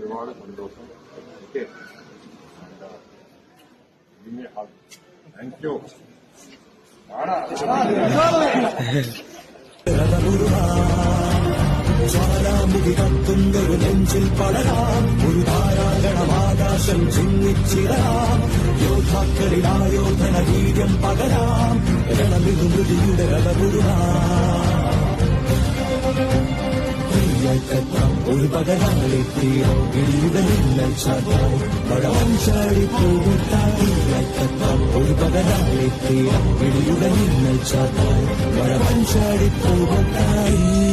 ഒരുപാട് സന്തോഷം. Okay, thank you. ജ്വാലാമുഖി കത്തുന്നൊരു നെഞ്ചിൽ പടരാം, ഒരു താരാഗണമാകാശം ചിന്നിച്ചിടാം, യോദ്ധാക്കളിൽ ആയോധന വീര്യം പകരാം, രണമിരുമൃതിയുടെ രഥപുരുടാം. ഒരു പകരാളിത്തീരം ഇടിയുടെ മിന്നൽ ചാട്ടായി പഴവൻ ചാടിപ്പോകുത്തായി. ഒരു പകരാളിത്തീരം ഇടിയുടെ മിന്നൽ ചാട്ടായി പഴവൻ ചാടിപ്പോകുത്തായി.